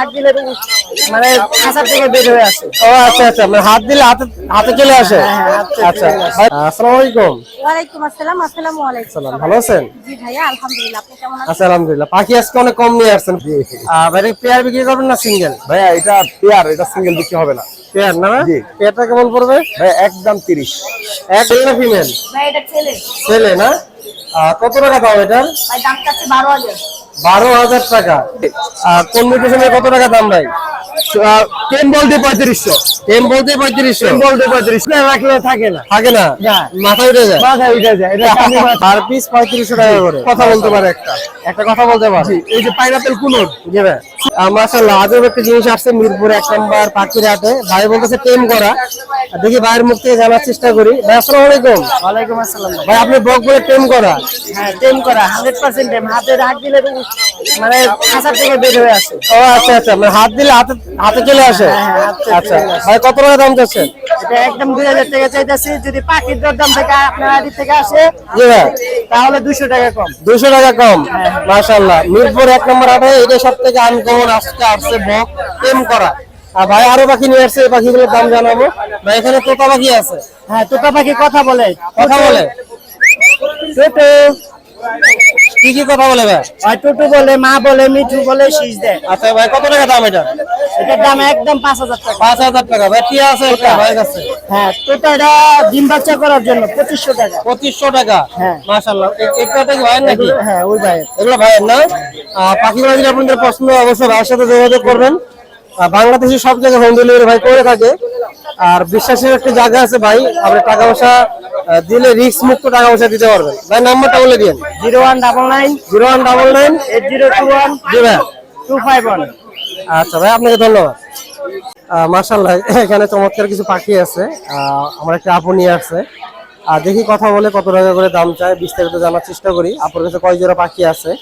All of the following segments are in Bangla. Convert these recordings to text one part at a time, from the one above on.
হাত দিলে মানে খাঁচা থেকে বের হয়ে আসে। ও আচ্ছা আচ্ছা, মানে হাত দিলে হাতে হাতে চলে আসে। আচ্ছা, আসসালামু আলাইকুম। ওয়ালাইকুম আসসালাম। আসসালামু আলাইকুম। সালাম, ভালো আছেন? জি ভাইয়া, আলহামদুলিল্লাহ। আপনি কেমন আছেন? আচ্ছা, আলহামদুলিল্লাহ। পাখি আজকে অনেক কম নিয়ে আসছেন। ভাই পেয়ার বিক্রি করবেন না সিঙ্গেল? ভাইয়া এটা পেয়ার, এটা সিঙ্গেল বিক্রি হবে না। পেয়ার না? জি। পেয়ারটা কেমন পড়বে? ভাই একদম 30। এক না ফিমেল? ভাই এটা ছেলে। ছেলে না? কত টাকা দাম এটার? ভাই দাম কাছে 12,000। 12,000 টাকা। কোন মিউটেশনে কত টাকা দাম ভাই? টেম বলতে 3500, টেম বলতে 3500, টেম বলতে 3500 রাখলে থাকে না, থাকে না, না। মাথা উঠে যায়। মাথায় উঠে যায়। এটা আমি আর পিস 3500 টাকা করে। কথা বলতে পারে একটা কথা বলতে পারে। জি, এই যে পাইনাপেল কুনুর। জি ভাই, মাশাআল্লাহ আজব একটা জিনিস আসছে মিরপুর 1 নম্বর পাখির হাটে। ভাই বলতেছে টেম করা। দেখি ভাইয়ের মুখ থেকে জানার চেষ্টা করি। ভাই আসসালামু আলাইকুম। ওয়ালাইকুম আসসালাম। ভাই আপনি বক বলে টেম করা? হ্যাঁ, টেম করা 100% টেম। হাতে হাত দিলে মানে খাঁচা থেকে বের হয়ে আসে। ও আচ্ছা আচ্ছা, মানে হাত দিলে হাতে হাতে চলে আসে। আচ্ছা ভাই, কত টাকা দাম চাচ্ছেন? এটা একদম 2000 টাকা চাইতেছি। যদি পাখির দরদাম থেকে আপনার আইডি থেকে আসে জি ভাই, তাহলে 200 টাকা কম। 200 টাকা কম। মাশাআল্লাহ, মিরপুর 1 নম্বর হাটে এটা সবথেকে আনকমন আজকে আসছে বক টেম করা। আর ভাই আরো পাখি নিয়ে আসছে, এই পাখিগুলোর দাম জানাবো। ভাই এখানে তোতা পাখি আছে। হ্যাঁ, তোতা পাখি কথা বলে। কথা বলে? টোটো, কি কি কথা বলে ভাই? আর টোটো বলে, মা বলে, মিঠু বলে, শীষ দেয়। আচ্ছা ভাই, কত টাকা দাম এটা? এটার দাম একদম 5,000 টাকা। 5,000 টাকা। ভাই টিয়া আছে একটা ভাই কাছে? হ্যাঁ, তোতাটা ডিম বাচ্চা করার জন্য 2500 টাকা। 2500 টাকা। হ্যাঁ। মাশাআল্লাহ, এটা কি ভাইয়ের নাকি? হ্যাঁ, ওই ভাই। এগুলো ভাইয়ের না? পাখিগুলো যদি আপনাদের পছন্দ হয় অবশ্যই ভাইয়ের সাথে যোগাযোগ করবেন। বাংলাদেশে সব জায়গায় হোম ডেলিভারি ভাই করে থাকে। আর বিশ্বাসের একটা জায়গা আছে ভাই, আপনি টাকা পয়সা দিলে রিস্ক মুক্ত টাকা পয়সা দিতে পারবেন। ভাই নাম্বারটা বলে দিন। 0199 0199 8021 জি ভাই। 251। আচ্ছা ভাই, আপনাকে ধন্যবাদ। মাশাআল্লাহ, এখানে চমৎকার কিছু পাখি আছে। আমার একটা আপু নিয়ে আসছে। দেখি কথা বলে কত টাকা করে দাম চায়, বিস্তারিত জানার চেষ্টা করি। আপুর কাছে কয় জোড়া পাখি আছে।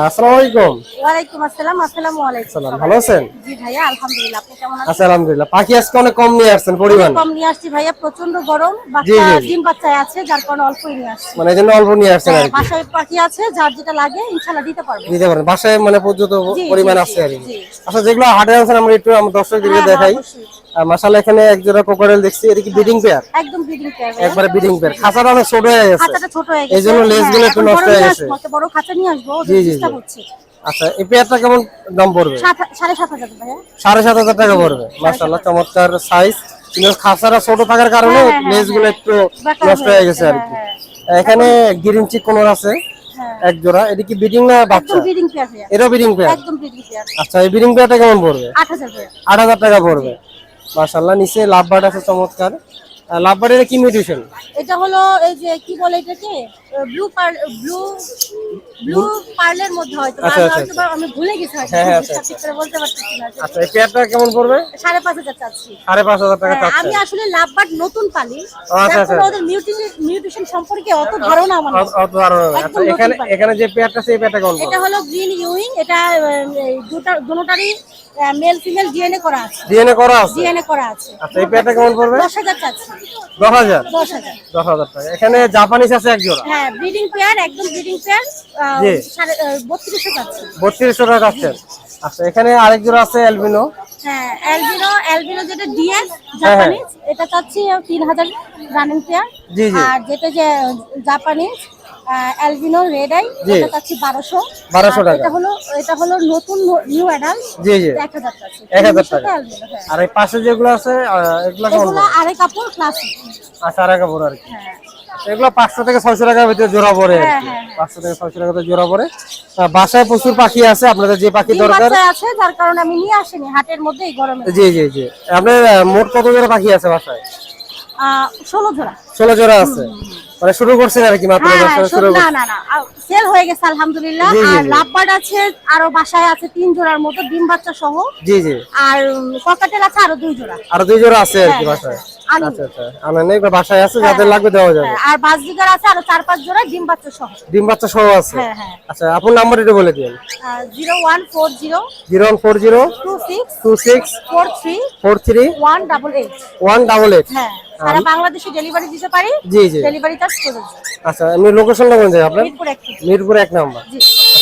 আসসালামু আলাইকুম। ওয়ালাইকুম আসসালাম। আসসালামু আলাইকুম। সালাম, ভালো আছেন? জি ভাইয়া, আলহামদুলিল্লাহ। আপনি কেমন আছেন? আচ্ছা, আলহামদুলিল্লাহ। পাখি আজকে অনেক কম নিয়ে আসছেন পরিমাণ। কম নিয়ে আসছি ভাইয়া, প্রচন্ড গরম। জি, বাচ্চা জি। ডিম বাচ্চায় আছে, যার কারণে অল্পই নিয়ে আসছি। মানে এই জন্য অল্প নিয়ে আসছেন আর কি। বাসায় পাখি আছে, যার যেটা লাগে ইনশাআল্লাহ দিতে পারবো। দিতে পারেন বাসায়, মানে পর্যাপ্ত জি, পরিমাণ জি, আছে আর কি। জি। আচ্ছা, যেগুলো হাটে আনছেন আমরা একটু আমার দর্শকদেরকে হ্যাঁ, দেখাই। অবশ্যই। মাশাআল্লাহ, এখানে এক জোড়া কোকারেল দেখছি। এটা কি ব্রিডিং পেয়ার? একদম ব্রিডিং পেয়ার। একবারে ব্রিডিং পেয়ার। খাঁচাটা অনেক ছোট হয়ে গেছে, খাঁচাটা ছোট হয়ে গেছে। এই জন্য লেজগুলো একটু নষ্ট হয়ে গেছে। বড় খাঁচা নিয়ে আসবো, জি, জি, চেষ্টা জি। করছি। আচ্ছা, এই পেয়ারটা কেমন দাম পড়বে? 7,500 ভাইয়া। 7,500 টাকা পড়বে। মাশাআল্লাহ, চমৎকার সাইজ। কিন্তু খাঁচাটা ছোট থাকার কারণে হ্যাঁ, হ্যাঁ, লেজগুলো হ্যাঁ। একটু বাঁকা নষ্ট হয়ে গেছে আর হ্যাঁ, কি। হ্যাঁ। এখানে গ্রিন চিক কোনর আছে হ্যাঁ। এক জোড়া। এটা কি ব্রিডিং না বাচ্চা? একদম ব্রিডিং পেয়ার ভাইয়া। এটাও ব্রিডিং পেয়ার? একদম ব্রিডিং পেয়ার। আচ্ছা, এই ব্রিডিং পেয়ারটা কেমন পড়বে? 8,000 ভাইয়া। 8,000 টাকা পড়বে। মাশাআল্লাহ, নিচে লাভবার্ড আছে চমৎকার। লাভবার্ডের কি মিউটেশন? এটা হলো এই যে কি বলে এটাকে, ব্লু ব্লু পার্লের মধ্যে হয়তো। আচ্ছা, আচ্ছা, হয়তো আমি ভুলে গেছি হয়তো। হ্যাঁ, হ্যাঁ, আচ্ছা, ঠিক করে বলতে পারতেছি না। আচ্ছা, এই পেয়ারটা কেমন পড়বে? 5,500 চাচ্ছি। 5,500 টাকা হ্যাঁ, চাচ্ছেন? আমি আসলে লাভবার্ড নতুন পালি। আচ্ছা, এখন আচ্ছা। ওদের মিউটেশন সম্পর্কে অত ধারণা আমার নেই। অত আরো আচ্ছা, একদম এখানে নতুন পালি। এখানে যে পেয়ারটা আছে এই পেয়ারটা কেমন এটা পড়বে? হলো গ্রিন ইউইং। এটা দুটোটারই মেল ফিমেল ডিএনএ করা আছে। ডিএনএ করা আছে? ডিএনএ করা আছে। আচ্ছা, এই পেয়ারটা কেমন পড়বে? 10,000 চাচ্ছি। 10,000? 10,000। 10,000 টাকা। এখানে জাপানিজ আছে এক জোড়া। হ্যাঁ, ব্রিডিং পেয়ার, একদম ব্রিডিং পেয়ার। জি। 3200 চাচ্ছি। 3200 টাকা যাচ্ছে। আচ্ছা, এখানে আরেক জোড়া আছে অ্যালবিনো। হ্যাঁ, অ্যালবিনো যেটা ডিএস হ্যাঁ, হ্যাঁ। জাপানিজ, এটা চাচ্ছি 3,000 রানিং পেয়ার। জি, জি। আর যেটা যে জাপানিজ অ্যালবিনো রেড আই, জি। এটা চাচ্ছি 1200। 1200 আর টাকা। এটা হলো নতুন নিউ অ্যাডাল্ট। জি, জি। 1,000 চাচ্ছি। 1,000 টাকা। অ্যালবিনো, হ্যাঁ। আর এই পাশে যেগুলো আছে এগুলো কেমন এগুলো পড়বে? আড়াই কাপড় ক্লাসিক। আচ্ছা, আরেক কাপড় আর কি। হ্যাঁ। এগুলো 500 থেকে 600 টাকার ভিতরে জোড়া পড়ে আর হ্যাঁ, কি। হ্যাঁ, 500 থেকে 600 টাকার ভিতরে জোড়া পড়ে। বাসায় প্রচুর পাখি আছে, আপনাদের যে পাখি ডিম দরকার। বাচ্চা আছে, যার কারণে আমি নিয়ে আসিনি হাটের মধ্যে এই গরমে। জি, জি, জি। আপনার মোট কত জোড়া পাখি আছে বাসায়? 16 জোড়া। 16 জোড়া আছে। মানে শুরু করছেন আর কি, মাত্র হ্যাঁ, ব্যবসা শুরু না করছেন? না না, সেল হয়ে গেছে আলহামদুলিল্লাহ। জি, জি, আর জি। লাভবার্ড আছে আরো বাসায় আছে 3 জোড়ার মতো, ডিম বাচ্চা সহ। জি, জি। আর ককাটেল আছে আরো 2 জোড়া। আরো 2 জোড়া আছে আর কি হ্যাঁ, বাসায়। আনি। আচ্ছা, আচ্ছা। আনেন নাই, বাসায় আছে, যাদের লাগবে দেওয়া যাবে। হ্যাঁ, আর বাজরিগার আছে আরো 4-5 জোড়া, ডিম বাচ্চা সহ। ডিম বাচ্চা সহ আছে? হ্যাঁ, হ্যাঁ। আচ্ছা, আপনার নাম্বার একটু বলে দিন। 0140 0140 26 26 43 43 188। 188। হ্যাঁ, সারা বাংলাদেশে ডেলিভারি দিতে পারি। জি, জি। ডেলিভারি চার্জ প্রযোজ্য। আচ্ছা, এমনি লোকেশনটা কোন জায়গায় আপনার? মিরপুর 1। মিরপুর 1 নাম্বার। জি।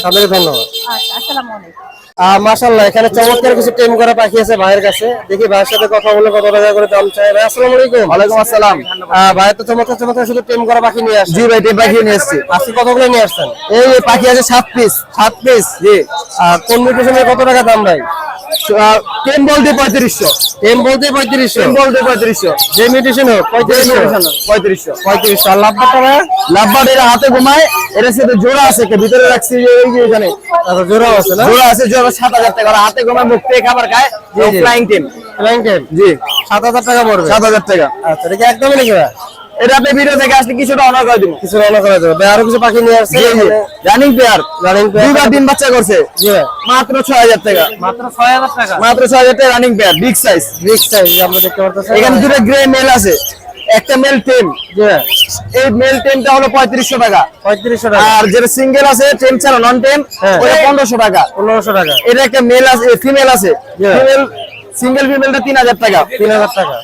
আপনাকে ধন্যবাদ। আচ্ছা, আসসালামু আলাইকুম। মাশাআল্লাহ, এখানে চমৎকার কিছু টেম করা পাখি আছে ভাইয়ের কাছে। দেখি ভাইয়ের সাথে কথা বলে কত টাকা করে দাম চাই। ভাই আসসালামু আলাইকুম। ওয়ালাইকুম আসসালাম। ভাই তো চমৎকার চমৎকার শুধু টেম করা পাখি নিয়ে আসছে। জি ভাই, টেম পাখি নিয়ে এসেছি। আজকে কতগুলো নিয়ে আসছেন? এই পাখি আছে 7 পিস। 7 পিস। জি। কোন মিউটেশনের কত টাকা দাম ভাই? টেম বলতে 3500। টেম বলতে 3500। টেম বলতে 3500। যে মিউটেশন হোক 3500। 3500। আর লাভবারটা ভাই? লাভবার্ড এর হাতে ঘুমায়, এর সাথে জোড়া আছে, ভিতরে রাখছি যে এই যে এখানে জোড়া আছে না? জোড়া আছে, জোড়া 7000 টাকা। আর হাতে ঘুমায়, মুখ থেকে খাবার খায়। জি, জি। Flying tame. Flying tame. জি। 7000 টাকা পড়বে। 7000 টাকা। আচ্ছা, এটা কি একদমই নাকি ভাই? এটা আপনি ভিডিও থেকে আসলে কিছুটা অনার করে দিব। কিছু রান্না করা যাবে ভাই? আরো কিছু পাখি নিয়ে আসছে। Running pair, running pair. দুইবার ডিম বাচ্চা করছে। জি ভাই। মাত্র 6000 টাকা। মাত্র 6000 টাকা। মাত্র 6000 টাকা running pair, big size. Big size আমরা দেখতে পারতেছি। এখানে দুটো গ্রে মেল আছে, একটা মেল টেম। জি ভাই। এই মেল টেমটা হলো 3500 টাকা। 3500 টাকা। আর যেটা সিঙ্গেল আছে, টেম ছাড়া নন টেম, হ্যাঁ। ওটা 1500 টাকা। 1500 টাকা। এটা একটা মেল আছে, ফিমেল আছে। Yeah. ফিমেল সিঙ্গেল ফিমেলটা 3000 টাকা। 3000 টাকা।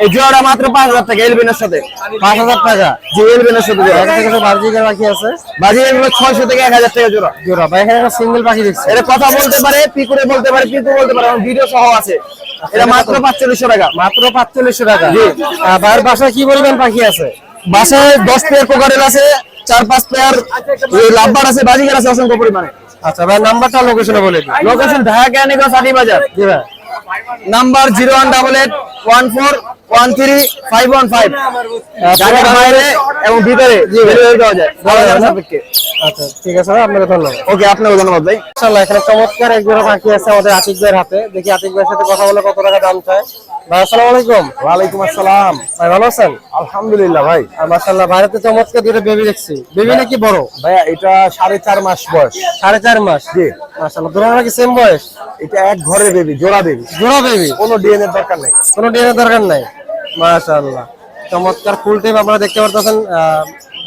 এই জোড়াটা মাত্র 5000 টাকা এলবিনের সাথে। 5000 টাকা। জি, এলবিনের সাথে জোড়া। একটা কিছু বার্জিকের পাখি আছে। বাজি এগুলো 600 থেকে 1000 টাকা জোড়া। জোড়া ভাই। এখানে একটা সিঙ্গেল পাখি দেখছি। এটা কথা বলতে পারে, পিকুরে বলতে পারে, পিকু বলতে পারে, ভিডিও সহ আছে। এটা মাত্র 4500 টাকা। মাত্র 4500 টাকা। ভাইয়ের বাসায় কি বলবেন পাখি আছে? বাসায় 10 পেয়ার কোকারেল আছে, 4-5 পেয়ার লাভবার আছে, বাজিগার আছে অসংখ্য পরিমাণে। আচ্ছা ভাই, নাম্বারটা লোকেশনে বলে দিন। লোকেশন ঢাকা কেরানীগঞ্জ আদি বাজার। জি ভাই। নাম্বার 01881413515। ঢাকার বাইরে এবং ভিতরে ডেলিভারি দেওয়া যায়। সাপেক্ষে। আচ্ছা ঠিক আছে ভাই, আপনাকে ধন্যবাদ। ওকে, আপনাকে ধন্যবাদ ভাই। মাশাআল্লাহ, এখানে চমৎকার এক জোড়া পাখি আছে আমাদের আতিক ভাইয়ের হাতে। দেখি আতিক ভাইয়ের সাথে কথা বলে কত টাকা দাম চায়। ভাই আসসালামু আলাইকুম। ওয়ালাইকুম আসসালাম। ভাই ভালো আছেন? আলহামদুলিল্লাহ ভাই। আর মাশাআল্লাহ, বাইরে তো চমৎকার দুটো বেবি দেখছি। বেবি নাকি বড়? ভাইয়া এটা 4.5 মাস বয়স। 4.5 মাস। জি। মাশাআল্লাহ, দুটো নাকি সেম বয়স? এটা এক ঘরের বেবি, জোড়া বেবি, জোড়া বেবি। কোনো ডিএনএ দরকার নেই। কোনো ডিএনএ দরকার নাই। মাশাআল্লাহ, চমৎকার ফুল টাইম আপনারা দেখতে পারতেছেন।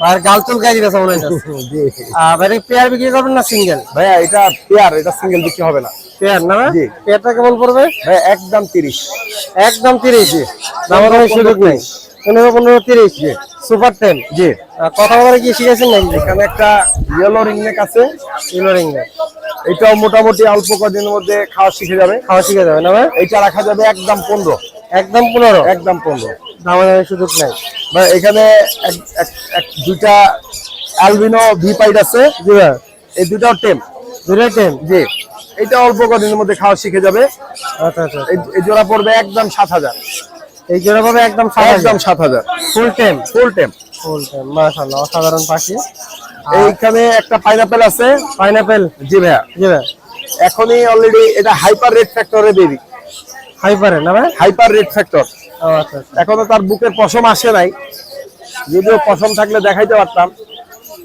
ভাইয়ের গাল চুল গায়ে দিতেছে মনে হচ্ছে। জি। ভাই পেয়ার বিক্রি করবেন না সিঙ্গেল? ভাইয়া এটা পেয়ার, এটা সিঙ্গেল বিক্রি হবে না। পেয়ার না? জি। পেয়ারটা কেমন পড়বে? ভাই একদম 30। একদম 30। দামাদামি সুযোগ নেই। 15, 15, 30। জি। সুপার 10। জি। কথা বলে কি শিখেছেন নাকি? এখানে একটা ইয়েলো রিংনেক আছে, ইলোরিং এটাও মোটামুটি অল্প কদিনের মধ্যে খাওয়া শিখে যাবে। খাওয়া শিখে যাবে না ভাই? এইটা রাখা যাবে একদম 15। একদম 15। একদম 15। দামাদামি সুযোগ নাই। ভাই এখানে দুইটা অ্যালবিনো ভি পাইড আছে। জি ভাই। এই দুটাও টেম। দুটোই 10। জি। এটা অল্প কদিনের মধ্যে খাওয়া শিখে যাবে। আচ্ছা আচ্ছা। এই জোড়া পড়বে একদম 7000। এই জোড়া পাবে একদম একদম 7000। ফুল টেম। ফুল টেম। ফুল টেম। মাশাআল্লাহ, অসাধারণ পাখি। এইখানে একটা পাইনাপেল আছে। পাইনাপেল। জি ভাইয়া। জি ভাই। এখনই অলরেডি এটা হাইপার রেড ফ্যাক্টরের বেবি। হাইপারে না ভাই? Hyper red factor. ও আচ্ছা আচ্ছা। এখনো তার বুকের পশম আসে নাই, যদিও পশম থাকলে দেখাইতে পারতাম।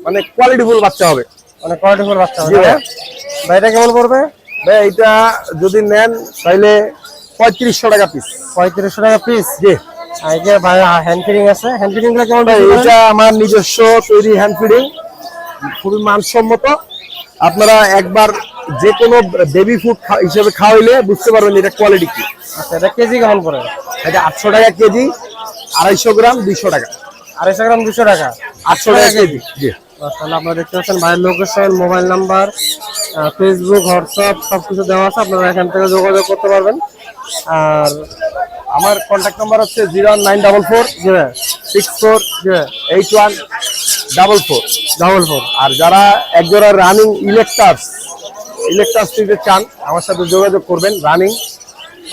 মানে কোয়ালিটিফুল বাচ্চা হবে। মানে কোয়ালিটিফুল বাচ্চা জি হবে। ভাই। ভাই এটা কেমন পড়বে? ভাই এটা যদি নেন তাহলে 3500 টাকা পিস। 3500 টাকা পিস। জি। আর এই যে ভাই হ্যান্ড ফিডিং আছে, হ্যান্ড ফিডিং গুলো কেমন? ভাই এটা আমার নিজস্ব তৈরি হ্যান্ড ফিডিং, খুবই মানসম্মত। আপনারা একবার যে কোনো বেবি ফুড হিসেবে খাওয়াইলে বুঝতে পারবেন এটা কোয়ালিটি কি। আচ্ছা, এটা কেজি কেমন পড়ে? এটা 800 টাকা কেজি, 250 গ্রাম 200 টাকা। 250 গ্রাম 200 টাকা। 800 টাকা কেজি। জি। মাশাআল্লাহ, আপনারা দেখতে পাচ্ছেন ভাইয়ের location, mobile number, Facebook, WhatsApp সবকিছু দেওয়া আছে। আপনারা এখান থেকে যোগাযোগ করতে পারবেন। আর আমার কন্ট্যাক্ট নাম্বার হচ্ছে 01944 জি ভাই। 64 জি ভাই। 8144। 44। আর যারা একজোড়া রানিং ইলেকট্রাস নিতে চান আমার সাথে যোগাযোগ করবেন। রানিং,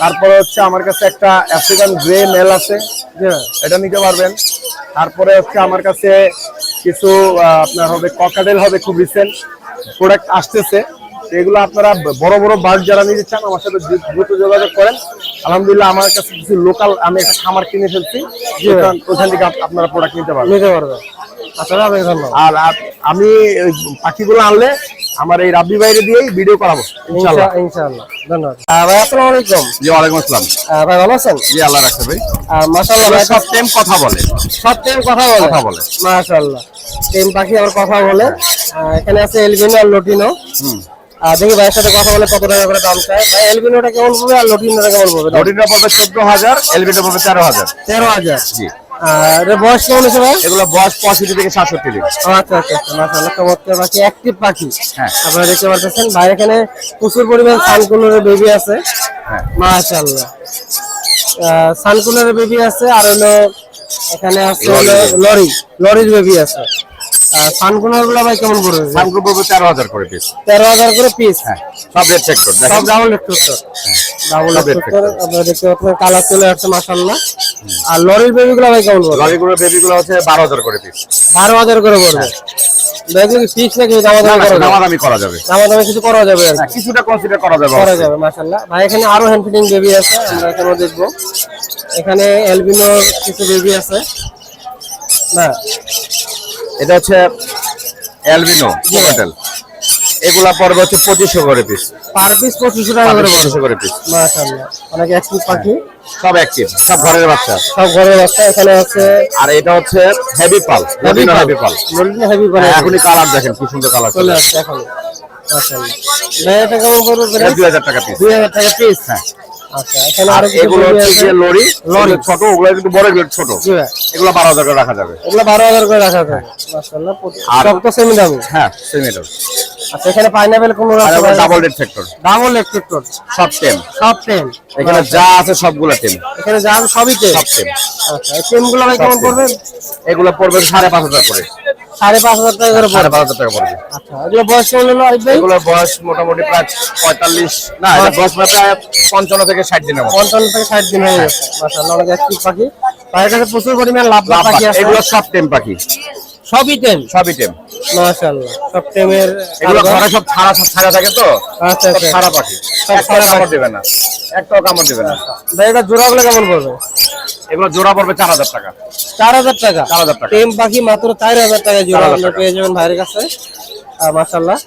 তারপরে হচ্ছে আমার কাছে একটা আফ্রিকান গ্রে মেল আছে, জি ভাই। এটা নিতে পারবেন। তারপরে হচ্ছে আমার কাছে কিছু আপনার হবে ককাটেল হবে, খুব রিসেন্ট প্রোডাক্ট আসতেছে। তো এগুলো আপনারা বড় বড় বার্ড যারা নিতে চান আমার সাথে দ্রুত যোগাযোগ করেন। আলহামদুলিল্লাহ আমার কাছে কিছু লোকাল, আমি একটা খামার কিনে ফেলছি, ওখান থেকে আপনারা প্রোডাক্ট নিতে পারবেন। আচ্ছা, আপনাকে ধন্যবাদ। আর আমি ওই পাখিগুলো আনলে আমার এই রাব্বি বাইরে দিয়েই ভিডিও করাবো ইনশাআল্লাহ। ইনশাআল্লাহ, ধন্যবাদ। ভাই আসসালামু আলাইকুম। জি, ওয়ালাইকুম আসসালাম। ভাই ভালো আছেন? জি, আল্লাহ রাখছে ভাই। মাশাআল্লাহ, ভাই সব টাইম কথা বলে। সব টাইম কথা বলে। মাশাআল্লাহ, টেম পাখি আবার কথা বলে। এখানে আছে এলবিনো আর লটিনো। দেখি ভাইয়ের সাথে কথা বলে কত টাকা করে দাম চায়। ভাই এলবিনোটা কেমন পড়বে আর লটিনোটা কেমন পড়বে? লটিনটা পড়বে 14000, এলবিটা পড়বে 13000। 13000। জি। এর বয়স কেমন হয়েছে ভাই? এগুলো বয়স 65 থেকে 67 দিন। আচ্ছা আচ্ছা আচ্ছা, মাশাআল্লাহ চমৎকার পাখি, অ্যাক্টিভ পাখি। হ্যাঁ। আপনারা দেখতে পাচ্ছেন ভাই এখানে প্রচুর পরিমাণ সানকুলারের বেবি আছে। হ্যাঁ মাশাআল্লাহ, সানকুলারের বেবি আছে, আর হলো এখানে আছে হলো লরির বেবি আছে। সানকুলার গুলো ভাই কেমন পড়বে? সানগ্রুপ হবে 13,000 করে পিস। 13,000 করে পিস। হ্যাঁ সব রেড সেক্টর, সব ডাবল রেক্টর। ডাবল রেক্টর আপনারা দেখতে পাচ্ছেন, কালার চলে আসছে মাশাআল্লাহ। আর লরির বেবি গুলো ভাই কেমন পড়বে? লরিগুলো বেবিগুলো হচ্ছে 12,000 করে পিস। 12,000 করে পড়বে। দেখুন পিস নাকি দামাদামি করা যাবে, দামাদামি কিছু করা যাবে আর কি। কিছুটা কনসিডার করা যাবে, করা যাবে মাশাআল্লাহ। ভাই এখানে আরো হ্যান্ড ফিটিং বেবি আছে, আমরা এখানেও দেখবো। এখানে অ্যালবিনো কিছু বেবি আছে না, এটা হচ্ছে অ্যালবিনো কোকাটেল। এগুলা পড়বে হচ্ছে 2500 করে পিস। পার পিস 2500 টাকা করে পড়বে। 2500 করে পিস। মাশাআল্লাহ অনেক অ্যাক্টিভ পাখি, সব অ্যাক্টিভ, সব ঘরের বাচ্চা। সব ঘরের বাচ্চা। এখানে আছে আর এটা হচ্ছে হেভি পাল, হেভি পাল। হেভি পাল। এখনই কালার দেখেন কি সুন্দর কালার চলে আসছে এখন মাশাআল্লাহ। ভাই এটা কেমন পড়বে? 2000 টাকা পিস। 2000 টাকা পিস। হ্যাঁ আচ্ছা, এখানে আর আরো কিছু এগুলো বেবি হচ্ছে আছে। যে লরি ছোট, ওগুলো কিন্তু বড়, এগুলো ছোট। জি ভাই, এগুলো 12,000 করে রাখা যাবে। এগুলো 12,000 করে রাখা যাবে মাশাআল্লাহ। আর সব তো সেমি দামি। হ্যাঁ সেমিটার। আচ্ছা, এখানে পাইনাপল কোন আছে? Double red sector, double rector, সব টেম। সব 10। এখানে যা আছে সবগুলো টেম। এখানে যা আছে সবই 10। সব টেম। আচ্ছা, এই টেমগুলো ভাই কেমন পড়বে? এগুলো পড়বে 5,500 করে। 5,500 টাকা করে পড়বে। 5,500 টাকা পড়বে। আচ্ছা, এগুলো বয়স কেমন হলো আরিফ ভাই? এগুলোর বয়স মোটামুটি প্রায় 45, না এটা বয়স প্রায় 55 থেকে 60 দিনের মতো। 55 থেকে 60 দিন হয়ে গেছে মাশাআল্লাহ, অনেক অ্যাক্টিভ পাখি। ভাইয়ের কাছে প্রচুর পরিমাণ লাভ পাখি আছে। এগুলো সব টেম পাখি, সবই টেম। সবই টেম মাশাআল্লাহ, সব টেমের। এগুলো ঘরে সব ছাড়া থাকে তো। আচ্ছা সব আচ্ছা, ছাড়া পাখি, সব একটাও ছাড়া কামড় পাখি। দেবে না, একটাও কামড় দেবে না। ভাই এটা জোড়াগুলো কেমন পড়বে? এগুলো জোড়া পড়বে 4,000 টাকা। 4,000 টাকা। 4,000 টাকা। টেম পাখি মাত্র 4,000 টাকা জোড়া 4,000 আপনি টাকা। পেয়ে যাবেন ভাইয়ের কাছে। মাশাআল্লাহ।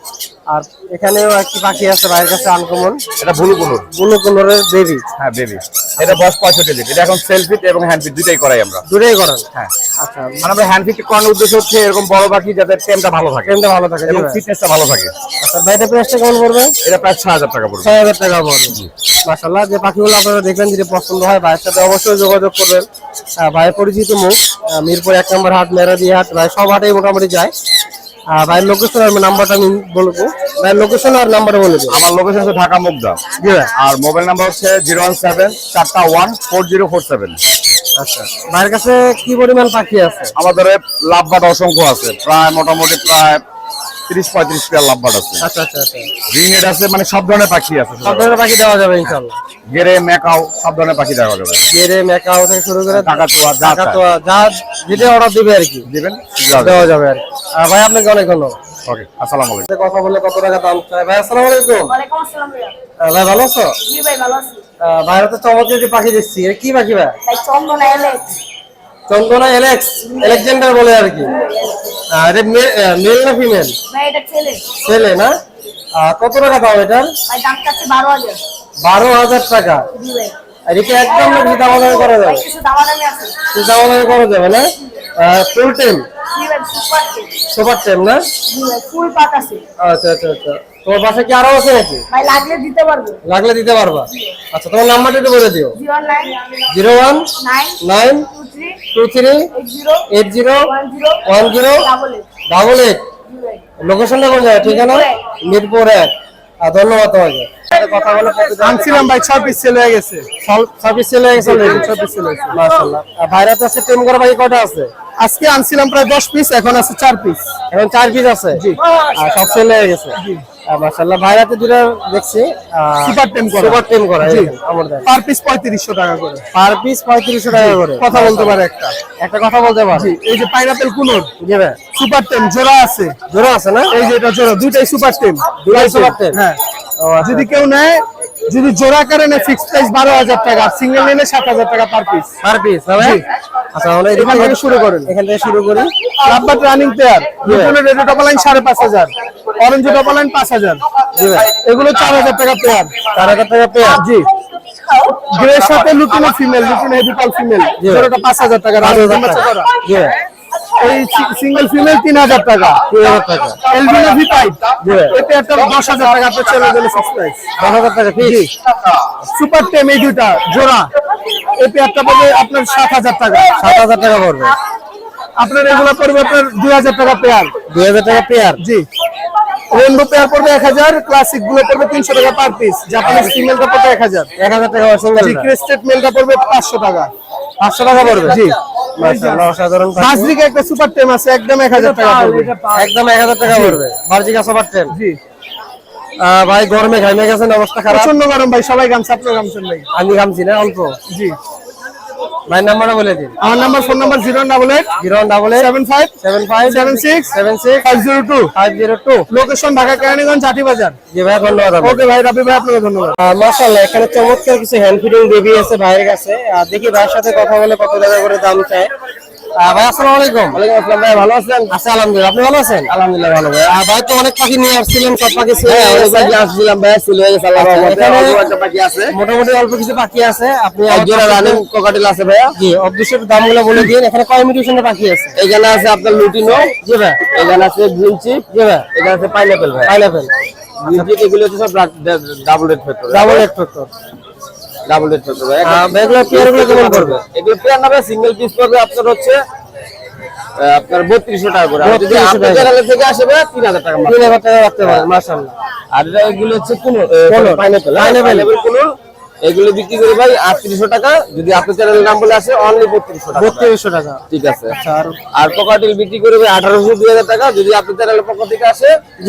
আর এখানেও একটি পাখি আছে ভাইয়ের কাছে আনকমন, এটা ব্লু কুনুর। ব্লু কালারের বেবি। হ্যাঁ বেবি, এটা বয়স 65 দিন। এটা এখন সেলফিট এবং হ্যান্ডফিট দুটাই করাই আমরা। দুটোই করেন? হ্যাঁ আচ্ছা, মানে আমরা হ্যান্ডফিট করানোর উদ্দেশ্য হচ্ছে এরকম বড় পাখি যাতে টেমটা ভালো থাকে, টেমটা ভালো থাকে এবং ফিটনেসটা ভালো থাকে। আচ্ছা, ভাইটা প্রাইসটা কেমন পড়বে? এটা প্রায় 6,000 টাকা পড়বে। 6,000 টাকা পড়বে। মাশাআল্লাহ, যে পাখিগুলো আপনারা দেখবেন যদি পছন্দ হয় ভাইয়ের সাথে অবশ্যই যোগাযোগ করবেন। ভাইয়ের পরিচিত মুখ, মিরপুর 1 নম্বর হাট, মেরাদি হাট, ভাই সব হাটেই মোটামুটি যায়। ভাইয়ের লোকেশন আর নাম্বারটা আমি বলবো। ভাইয়ের লোকেশন আর নাম্বারটা বলে দিন। আমার লোকেশন হচ্ছে ঢাকা মুগদা। জি ভাই। আর মোবাইল নাম্বার হচ্ছে 017-401-4047। আচ্ছা, ভাইয়ের কাছে কি পরিমাণ পাখি আছে? আমাদের লাভবাট অসংখ্য আছে, প্রায় মোটামুটি প্রায় 30-35 পেয়ার লাভবাট আছে। আচ্ছা আচ্ছা আচ্ছা, রিংনেট আছে, মানে সব ধরনের পাখি আছে। সব ধরনের পাখি দেওয়া যাবে ইনশাআল্লাহ। গেরে মেকাও সব ধরনের পাখি দেওয়া যাবে। গেরে মেকাও থেকে শুরু করে কাকাতুয়া যা যেটা অর্ডার দিবে আর কি দিবেন, দেওয়া যাবে আর কি। ভাই আপনাকে অনেক ধন্যবাদ। ওকে, আসসালামু আলাইকুম। কথা বললে কত টাকা দাম চাই? ভাই আসসালামু আলাইকুম। ওয়ালাইকুম আসসালাম ভাইয়া। ভাই ভালো আছো? জি ভাই ভালো আছি। ভাইরা তো চমৎকার যে পাখি দেখছি, এটা কি পাখি ভাই? ভাই চন্দনা এলেক্স। চন্দনা আলেকজান্ডার বলে আর কি। এটা মেল না ফিমেল? ভাই এটা ছেলে। ছেলে না? কত টাকা দাম এটার? ভাই দাম চাচ্ছে 12,000। 12,000 টাকা। জি ভাই। আর এটা একদম নাকি দামাদামি করা যাবে? কিছু দামাদামি আছে। কিছু দামাদামি করা যাবে না? ফুল টাইম জি ভাই সুপার টেম। সুপার টাইম না? জি ভাই ফুল পাক আছে। আচ্ছা আচ্ছা আচ্ছা, তোমার বাসায় কি আরো আছে নাকি? ভাই লাগলে দিতে পারবো। লাগলে দিতে পারবা? আচ্ছা, তোমার নাম্বারটা একটু বলে দিও। 019 01923801010 লোকেশনটা কোন জায়গায়? ঠিকানা মিরপুর 1। ধন্যবাদ তোমাকে। কথা বলে আনছিলাম ভাই 6 পিস সেল হয়ে গেছে। 6 পিস সেল হয়ে গেছে অলরেডি। 6 পিস সেল হয়েছে মাশাআল্লাহ। ভাইরা তো আছে টেম করা ভাই কয়টা আছে? আজকে আনছিলাম প্রায় 10 পিস, এখন আছে 4 পিস। এখন 4 পিস আছে। জি। সব সেল হয়ে গেছে। জি। মাশাআল্লাহ, ভাইরা তো দুটো দেখছি সুপার টেম করা। সুপার টেম করা। জি। আমার দেন পার পিস 3500 টাকা করে। পার পিস 3500 টাকা করে। কথা বলতে পারে একটা। একটা কথা বলতে পারে। জি, এই যে পাইনাপল কুনুর জি ভাই, সুপার টেম জোড়া আছে। জোড়া আছে না? এই যে এটা জোড়া, দুইটাই সুপার টেম। দুটাই সুপার টেম। হ্যাঁ, ও আচ্ছা। যদি কেউ নেয়, যদি জোড়া করে নেয় ফিক্সড প্রাইস 12,000 টাকা, সিঙ্গেল নিলে 7,000 টাকা পার পিস। পার পিস না ভাই? জি। আচ্ছা, আমরা এখান থেকে শুরু করেন। এখান থেকে শুরু করি। লাভবাট রানিং পেয়ার, দুটোর red double line 5,500, orange double line 5,000। জি ভাই, এগুলো 4,000 টাকা পেয়ার। 4,000 টাকা পেয়ার। জি। গ্রের সাথে লুটিনো ফিমেল, লুটিনো হেভিপাল ফিমেল, জোড়াটা 5,000 টাকা। 5,000 বাচ্চা টাকা। করা। জি ভাই, এই সিঙ্গেল ফিমেল 3,000 টাকা। 3,000 টাকা। এলবিনো ভি টাইপ, জি। এতে একটা 10,000 টাকা আপনার ছেড়ে দিলে ফিক্স প্রাইস। 10,000 টাকা ফিক্স। সুপার টেম এই দুইটা জোড়া, এই পেয়ারটা পড়বে আপনার 7,000 টাকা। 7,000 টাকা পড়বে। আপনার এগুলো পড়বে আপনার 2,000 টাকা পেয়ার। 2,000 টাকা পেয়ার। জি। রেনবো পেয়ার পড়বে 1,000, ক্লাসিক গুলো পড়বে 300 টাকা পার পিস। জাপানিজ ফিমেলটা পড়বে 1,000। 1,000 টাকা সিঙ্গেল। জি, ক্রেস্টেড মেলটা পড়বে 500 টাকা। 500 টাকা পড়বে। জি। মাশাআল্লাহ, অসাধারণ পাখি। বাজরিকা একটা সুপার টেম আছে, একদম 1,000 টাকা পড়বে। একদম 1,000 টাকা পড়বে। বার্জিকা সুপার টেম। জি। ভাই গরমে ঘামে গেছেন, অবস্থা খারাপ। প্রচন্ড গরম ভাই, সবাই গামছা, আপনিও গামছেন ভাই। আমি ঘামছি না অল্প। জি। ভাই নাম্বারটা বলে দিন। আমার number, phone number 088 088 75 75 76 502। 502। Location Dhaka Keraniganj Hati Bazar. জি ভাই, ধন্যবাদ। ওকে ভাই, রাবি ভাই আপনাকে ধন্যবাদ। মাশাআল্লাহ, এখানে চমৎকার কিছু হ্যান্ড ফিডিং বেবি আছে ভাইয়ের কাছে। দেখি ভাইয়ের সাথে কথা বলে কত টাকা করে দাম চায়। ভাই আসসালামু আলাইকুম। ওয়ালাইকুম আসসালাম ভাই, ভালো আছেন? আচ্ছা, আলহামদুলিল্লাহ। আপনি ভালো আছেন? আলহামদুলিল্লাহ ভালো ভাই। ভাই তো অনেক পাখি নিয়ে আসছিলেন, সব পাখি ছিল। হ্যাঁ, অনেক পাখি আসছিলাম ভাই, ছিল হয়ে গেছে আল্লাহর রহমতে। এখানে অল্প একটা পাখি আছে, মোটামুটি অল্প কিছু পাখি আছে। আপনি এক জোড়া রানিং কোকাটেল আছে ভাইয়া। জি, অবশ্যই দামগুলো বলে দিন। এখানে কয় মিউটেশনের পাখি আছে? এখানে আছে আপনার লুটিনো। জি ভাই। এখানে আছে গ্রিন চিপ। জি ভাই। এখানে আছে পাইনাপেল ভাই। পাইনাপেল। গ্রিন চিপ এগুলো হচ্ছে সব double red factor. Double red factor. Double red factor ভাই। এগুলো পেয়ারগুলো কেমন পড়বে? এগুলো পেয়ার না ভাই, সিঙ্গেল পিস পড়বে আপনার হচ্ছে আপনার 3200 টাকা করে। আর যদি 3200 আপনার টাকা। চ্যানেল থেকে আসে ভাই 3000 টাকা মাত্র। 3,000 টাকা রাখতে পারেন। মাশাআল্লাহ। আর এগুলো হচ্ছে কোন কোনুর। পাইনাপেল। পাইনাপেল কোনুর এগুলো বিক্রি করে ভাই 3800 টাকা। যদি আপনার চ্যানেলের নাম বলে আসে অনলি 3200 টাকা। 3200 টাকা। ঠিক আছে। আর কোকাটেল বিক্রি করে ভাই 1800 2000 টাকা। যদি আপনার চ্যানেলের পক্ষ থেকে আসে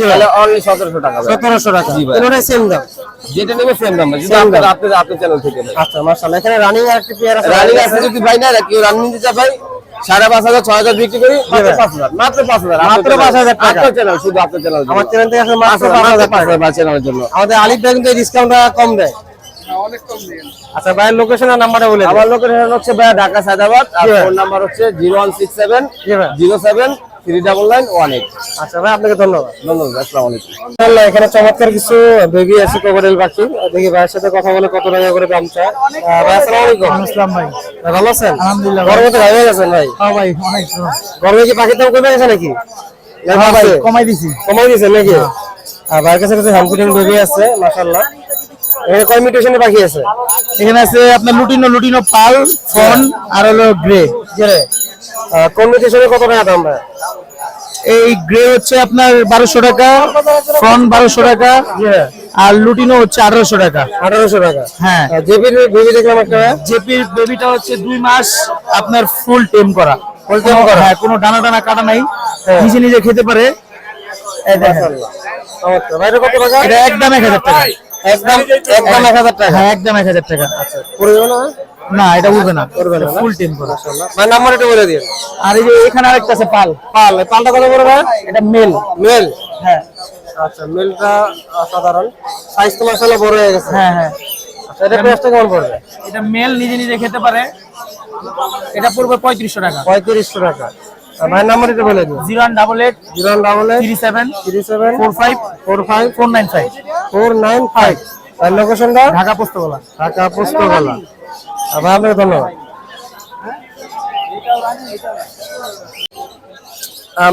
তাহলে অনলি 1700 টাকা ভাই। 1700 টাকা। জি ভাই। তিনটাই সেম দাম। যেটা নেবে সেম দাম ভাই, যদি Same দাম। আপনার চ্যানেল থেকে ভাই। আচ্ছা, মাশাআল্লাহ। এখানে রানিং আর একটা পেয়ার আছে। রানিং আছে, যদি ভাই না কেউ রানিং দিতে চায় ভাই 5,500 6,000 বিক্রি করি, মাত্র 5,000। মাত্র 5,000। মাত্র 5,000 টাকা। আপনার চ্যানেল, শুধু আপনার চ্যানেল। আমার চ্যানেল থেকে আসলে মাত্র 5,000 টাকা। আমার চ্যানেলের জন্য আমাদের আলিফ ভাই কিন্তু এই ডিসকাউন্টটা কম দেয়। অনেক কম দিন। আচ্ছা, ভাইয়ের লোকেশন আর নাম্বারটা বলে দিন। আমার লোকেশন হচ্ছে ভাই ঢাকা সায়দাবাদ। আর জি ভাই। ফোন নাম্বার হচ্ছে 0167 জি ভাই। 07 39918। আচ্ছা ভাই, আপনাকে ধন্যবাদ। ধন্যবাদ, আসসালামু আলাইকুম। মাশাআল্লাহ, এখানে চমৎকার কিছু বেবি আছে, কোকাটেল পাখি। দেখি ভাইয়ের সাথে কথা বলে কত টাকা করে দাম চায়। ভাই আসসালামু আলাইকুম। আসসালাম ভাই। ভাই ভালো আছেন? আলহামদুলিল্লাহ। গরমে তো ঘামে গেছেন ভাই। হ্যাঁ ভাই, অনেক গরমে কি পাখির দাম কমে গেছে নাকি? হ্যাঁ ভাই, কমাই দিছি। কমাই দিয়েছেন নাকি? ভাইয়ের কাছে কিছু হ্যান্ড ফিডিং বেবি আছে, মাশাআল্লাহ। এখানে কয় মিউটেশনের পাখি আছে? এখানে আছে আপনার লুটিনো পাল, ফন আর হলো গ্রে। কোন মিউটেশনের কত টাকা দাম ভাই? এই গ্রে হচ্ছে আপনার 1200 টাকা, ফন 1200 টাকা, আর লুটিনো হচ্ছে 1800 টাকা। 1800 টাকা। হ্যাঁ। জেপির বেবি দেখলাম একটা। জেপির বেবিটা হচ্ছে 2 মাস আপনার ফুল টেম করা। Full tame করা? হ্যাঁ, কোনো ডানা কাটা নাই, হ্যাঁ। নিজে নিজে খেতে পারে। এই দেখেন। মাশাআল্লাহ। চমৎকার। ভাইয়ের কত টাকা? এটা একদম 1000 টাকা। একদম 1000 টাকা। হ্যাঁ, একদম 1000 টাকা। পড়ে যাবে না? না, এটা উঠবে না, উঠবে না, না? ফুল টেম করা। ভাই নাম্বার একটু বলে দিন। আর এই যে এখানে আরেকটা আছে পাল। পালটা কত করে ভাই? এটা মেল। মেল। হ্যাঁ আচ্ছা, মেলটা সাধারণ সাইজ তো মাশাআল্লাহ বড় হয়ে গেছে। হ্যাঁ হ্যাঁ। আচ্ছা, এটা প্রাইসটা কেমন পড়বে? এটা মেল নিজে নিজে খেতে পারে। এটা পড়বে 3500 টাকা। 3500 টাকা। ভাই নাম্বার একটু বলে দিন। 0188 088 37 37 45 45 495। 495। আর লোকেশনটা? ঢাকা পোস্তগোলা। ঢাকা পোস্তগোলা। ভাই আপনাকে ধন্যবাদ।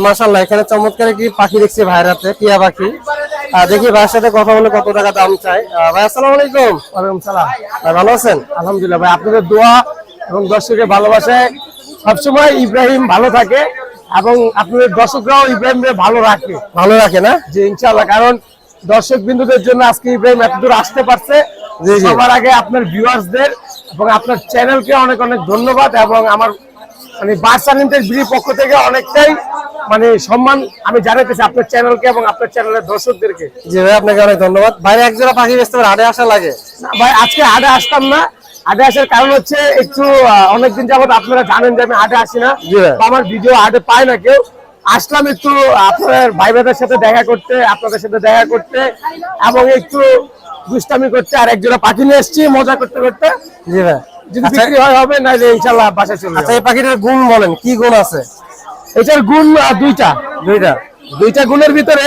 মাশাআল্লাহ, এখানে চমৎকার কি পাখি দেখছি ভাইয়ের হাতে, টিয়া পাখি। দেখি ভাইয়ের সাথে কথা বলে কত টাকা দাম চাই। ভাই আসসালামু আলাইকুম। ওয়ালাইকুম সালাম। ভাই ভালো আছেন? আলহামদুলিল্লাহ ভাই, আপনাদের দোয়া এবং দর্শকের ভালোবাসায় সবসময় ইব্রাহিম ভালো থাকে এবং আপনাদের দর্শকরাও ইব্রাহিমকে ভালো রাখে। ভালো রাখে না? যে ইনশাআল্লাহ, কারণ দর্শক বিন্দুদের জন্য আজকে ইব্রাহিম এতদূর আসতে পারছে। জি, জি। সবার আগে আপনার ভিউয়ার্সদের এবং আপনার চ্যানেলকে অনেক অনেক ধন্যবাদ, এবং আমার মানে বার্সা লিমিটেড বিডির পক্ষ থেকে অনেকটাই মানে সম্মান আমি জানাতেছি আপনার চ্যানেলকে এবং আপনার চ্যানেলের দর্শকদেরকে। জি ভাই, আপনাকে অনেক ধন্যবাদ। বাইরে এক জোড়া পাখি বেচতে পারে, হাটে আসা লাগে? না ভাই, আজকে হাটে আসতাম না। হাটে আসার কারণ হচ্ছে একটু অনেকদিন যাবত আপনারা জানেন যে আমি হাটে আসি না, জি ভাই। বা আমার ভিডিও হাটে পায় না কেউ। আসলাম একটু আপনার ভাই ভাইদের সাথে দেখা করতে, আপনাদের সাথে দেখা করতে, এবং একটু দুষ্টামি করতে। আর একজোড়া পাখি নিয়ে এসেছি মজা করতে করতে। জি ভাই। যদি বিক্রি হয় হবে, না ইনশাল্লাহ বাসায় চলে আচ্ছা, যাবো। এই পাখিটার গুণ বলেন, কি গুণ আছে? এটার গুণ দুইটা গুণের ভিতরে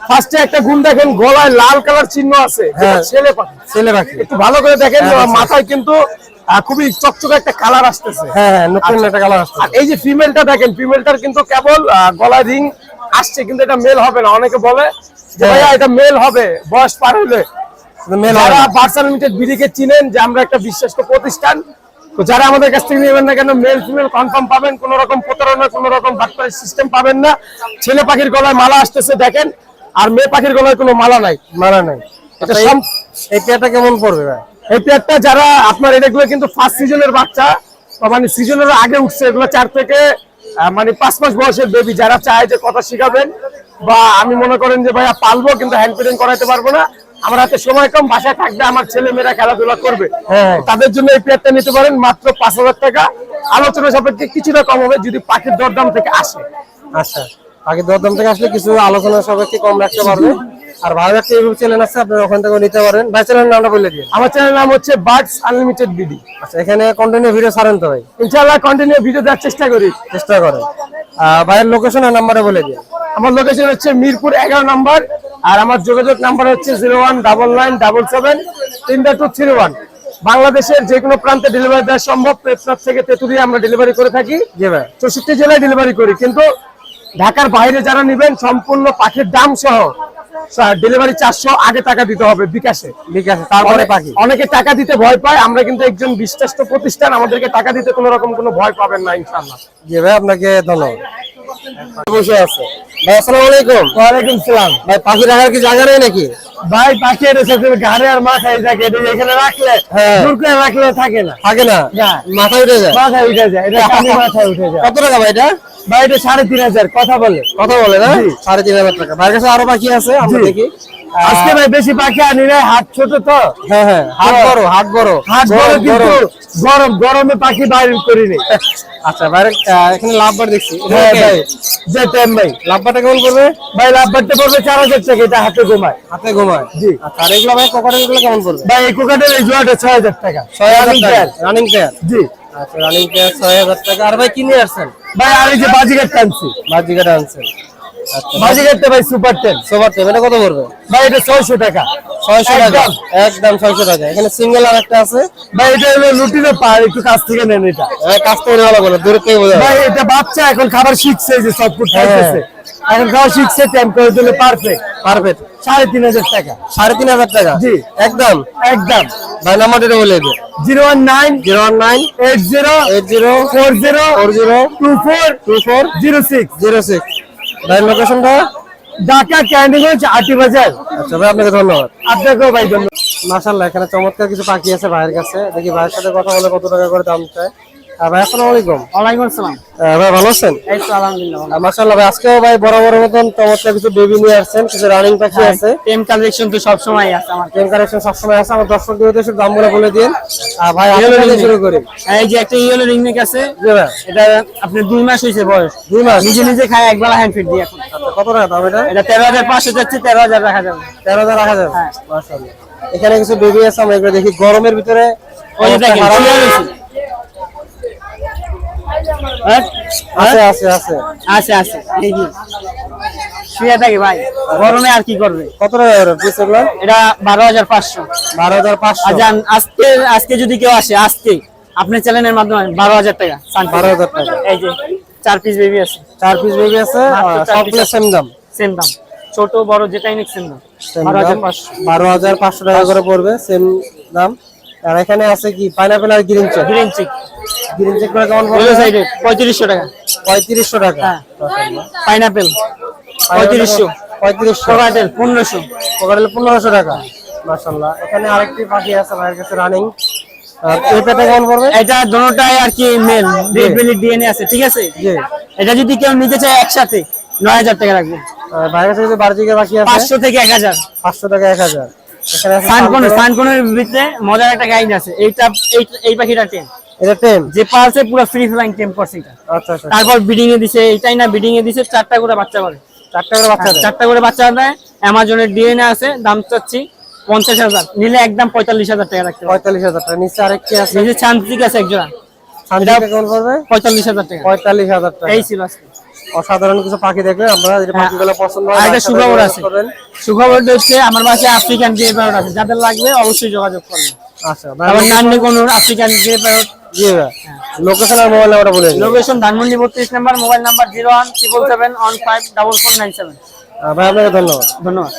ফার্স্টে একটা গুণ দেখেন, গলায় লাল কালার চিহ্ন আছে, হ্যাঁ। ছেলে পাখি। ছেলে পাখি। একটু ভালো করে দেখেন, হ্যাঁ, আচ্ছা। মাথায় কিন্তু খুবই চকচকে একটা কালার আসতেছে। হ্যাঁ হ্যাঁ, নতুন একটা কালার আসছে। আর এই যে ফিমেলটা দেখেন, ফিমেলটার কিন্তু কেবল গলায় রিং আসছে, কিন্তু এটা মেল হবে না। অনেকে বলে যে ভাইয়া এটা মেল হবে বয়স পার হলে। মেল যারা বার্সা লিমিটেড বিডিকে চিনেন, যে আমরা একটা বিশ্বস্ত প্রতিষ্ঠান, তো যারা আমাদের কাছ থেকে নেবেন না কেন মেল ফিমেল কনফার্ম পাবেন, কোনো রকম প্রতারণা কোনো রকম বাটপাড়ি সিস্টেম পাবেন না। ছেলে পাখির গলায় মালা আসতেছে দেখেন, আর মেয়ে পাখির গলায় কোনো মালা নাই। এটা এই পেয়ারটা কেমন পড়বে ভাই? এই পেয়ারটা যারা আপনার এগুলো কিন্তু ফার্স্ট সিজনের বাচ্চা, মানে সিজনের আগে উঠছে, এগুলো 4 থেকে মানে 5 মাস বয়সের বেবি। যারা চায় যে কথা শিখাবেন বা আমি মনে করেন যে ভাইয়া পালবো কিন্তু হ্যান্ড ফিডিং করাইতে পারবো না, আমার হাতে সময় কম, বাসায় থাকবে, আমার ছেলে মেয়েরা খেলাধুলা করবে, তাদের জন্য এই পেয়ারটা নিতে পারেন মাত্র 5000 টাকা। আলোচনা সাপেক্ষে কিছুটা কম হবে যদি পাখির দরদাম থেকে আসে। আচ্ছা, পাখির দরদাম থেকে আসলে কিছু আলোচনা সাপেক্ষে কম রাখতে পারবে। আর ভালো একটা ইউটিউব চ্যানেল আছে, আপনারা ওখান থেকে নিতে পারেন। ভাই চ্যানেলের নামটা বলে দিন। আমার চ্যানেলের নাম হচ্ছে বার্ডস আনলিমিটেড বিডি। আচ্ছা, এখানে কন্টিনিউ ভিডিও ছাড়েন তো ভাই? ইনশাআল্লাহ কন্টিনিউ ভিডিও দেওয়ার চেষ্টা করি। ভাইয়ের লোকেশন আর নাম্বারে বলে দিন। আমার লোকেশন হচ্ছে মিরপুর 11 নম্বর, আর আমার যোগাযোগ নাম্বার হচ্ছে 0199773231। বাংলাদেশের যে কোনো প্রান্তে ডেলিভারি দেওয়া সম্ভব। পেটনাথ থেকে তেতুলিয়া আমরা ডেলিভারি করে থাকি। জি ভাই। 64 জেলায় ডেলিভারি করি, কিন্তু ঢাকার বাইরে যারা নেবেন সম্পূর্ণ পাখির দাম সহ ডেলিভারি 400 আগে টাকা দিতে হবে বিকাশে। তারপরে পাখি অনেকে টাকা দিতে ভয় পায়, আমরা কিন্তু একজন বিশ্বাস্ত প্রতিষ্ঠান, আমাদেরকে টাকা দিতে কোনো রকম কোনো ভয় পাবেন না ইনশাআল্লাহ। জি ভাই, আপনাকে ধন্যবাদ। বসে আছে ভাই। আসসালামু আলাইকুম। ওয়ালাইকুম সালাম। ভাই পাখি রাখার কি জায়গা নেই নাকি? ভাই পাখি এসে ঘাড়ে আর মাথায় থাকে, এখানে রাখলে দূর করে রাখলে থাকে না, মাথায় উঠে যায়। মাথায় উঠে যায়, এটা কানে মাথায় উঠে যায়। কত টাকা ভাই এটা? ভাই এটা 3500 কথা বলে না? 3500 টাকা। ভাইয়ের কাছে আরো পাখি আছে, আমরা দেখি। আজকে ভাই বেশি পাখি আনি নাই, হাত ছোট তো। হাত বড় কিন্তু গরমে পাখি বাইরে করিনি। আচ্ছা, বাইরে এখানে লাভবার দেখছি। ভাই যে টাইম ভাই লাভবারটা কেমন পড়বে? ভাই লাভবারটা পড়বে 4000 টাকা, এটা হাতে ঘুমায়। জি। আর এগুলো ভাই কোকাটেলগুলো কেমন পড়বে? ভাই এই কোকাটেল এই জোড়াটা 6000 টাকা। 6000 টাকা রানিং পেয়ার। জি। আচ্ছা, রানিং পেয়ার 6000 টাকা। আর ভাই কি নিয়ে আসছেন? ভাই আর এই যে বাজিগার টানছি। বাজিগার আনছেন। আচ্ছা, বাজিগারটা ভাই সুপার 10। সুপার 10 এটা কত পড়বে? ভাই এটা 600 টাকা। 600 টাকা একদম 600 টাকা। এখানে সিঙ্গেল আর একটা আছে। ভাই এটা হলো লুটিনো পার, একটু কাছ থেকে নেন এটা। কাজ করে ভালো বলে, দূর থেকে বোঝা যায়। ভাই এটা বাচ্চা এখন খাবার শিখছে, এই যে সফটফুড খাইতেছে, এখন খাবার শিখছে, টাইম করে দিলে পারফেক্ট 3500 টাকা। 3500 টাকা। জি একদম। ভাই নাম্বারটা বলে দিন। 01980402406। ভাই লোকেশনটা? ঢাকা ক্যান্ডিগঞ্জ আটি বাজার। আচ্ছা ভাই, আপনাকে ধন্যবাদ। আপনাকেও ভাই ধন্যবাদ। মাশাআল্লাহ, এখানে চমৎকার কিছু পাখি আছে ভাইয়ের কাছে। দেখি ভাইয়ের সাথে কথা বলে কত টাকা করে দাম চায়। ভাই আসসালামু আলাইকুম। ওয়ালাইকুম আসসালাম। ভাই ভালো আছেন? এই তো আলহামদুলিল্লাহ। মাশাআল্লাহ ভাই, আজকেও ভাই বরাবর মতন চমৎকার কিছু বেবি নিয়ে আসছেন, কিছু রানিং পাখি আছে। টেম কালেকশন তো সব সময় আছে আমার। টেম কালেকশন সবসময় আছে। আমার দর্শকদের উদ্দেশ্যে দামগুলো বলে দিন। ভাই আমরা শুরু করি। এই যে একটা ইয়েলো রিংনেক আছে, জি ভাই। এটা আপনার 2 মাস হইছে বয়স। 2 মাস নিজে খায়, একবেলা হ্যান্ড ফিড দিয়ে এখন। কত টাকা দাম এটা? এটা 13500 যাচ্ছে, 13000 রাখা যাবে। 13000 রাখা যাবে। মাশাআল্লাহ। এখানে কিছু বেবি আছে, আমরা এগুলো দেখি। গরমের ভিতরে ওই দেখেন আছে এই যে শুয়ে থাকে ভাই, গরমে আর কি করবে। কত টাকা করে পিস এগুলো? এটা 12500। 12500। আজান আজকে যদি কেউ আসে, আজকে আপনার চ্যানেলের মাধ্যমে 12000 টাকা। 12000 টাকা। এই যে 4 পিস বেবি আছে। 4 পিস বেবি আছে, সবগুলো সেম দাম। সেম দাম, ছোট বড় যেটাই নিক সেম দাম। 12500 টাকা করে পড়বে, সেম দাম। আর এখানে আছে কি পাইনাপল আর গ্রিন চেক? গ্রিন চিক করে কেমন পড়বে? ওই সাইডে 3500 টাকা। 3500 টাকা। পাইনাপল 3500। কোকাটেল 1500। কোকাটেল 1500 টাকা। মাশাআল্লাহ। এখানে আরেকটি পাখি আছে ভাইয়ের কাছে রানিং। এই পেটা কেমন পড়বে? এটা দুটোটাই আর কি মেল, রেড বেলি ডিএনএ আছে, ঠিক আছে। জি। এটা যদি কেউ নিতে চায় একসাথে 9000 টাকা রাখবে। ভাইয়ের কাছে যে বার্জিকের পাখি আছে 500 থেকে 1000। 500 টাকা 1000। এখানে আছে সানকনের ভিতরে মজার একটা গাইড আছে। এই পাখিটা টেম। এটা টেম যে পালছে পুরো ফ্রি ফ্লাইং টেম করছে এটা। আচ্ছা। তারপর ব্রিডিং এ দিছে, এটাই না ব্রিডিং এ দিছে 4টা করে বাচ্চা করে। 4টা করে বাচ্চা দেয়। 4টা করে বাচ্চা দেয়। অ্যামাজনের ডিএনএ আছে, দাম চাচ্ছি 50000। নিলে একদম 45000 টাকা রাখতে হবে। 45000 টাকা। নিচে আরেকটি আছে, নিচে চান্ত্রিক আছে এক জোড়া। শান্তিটা কেমন পড়বে? 45000 টাকা। 45000 টাকা। এই ছিল আজকে। অসাধারণ কিছু পাখি দেখবেন আপনারা, যদি পাখিগুলো পছন্দ হয়। একটা সুখবর আছে। সুখবরটা হচ্ছে আমার বাসায় আফ্রিকান গ্রে প্যারট আছে, যাদের লাগবে অবশ্যই যোগাযোগ করবেন। আচ্ছা, আমার নান্নি কোন আফ্রিকান গ্রে প্যারট। জি ভাই। লোকেশন আর মোবাইল নাম্বারটা বলে দিন। লোকেশন ধানমন্ডি 32 নম্বর, মোবাইল নাম্বার 01777154497। ভাই আপনাকে ধন্যবাদ। ধন্যবাদ।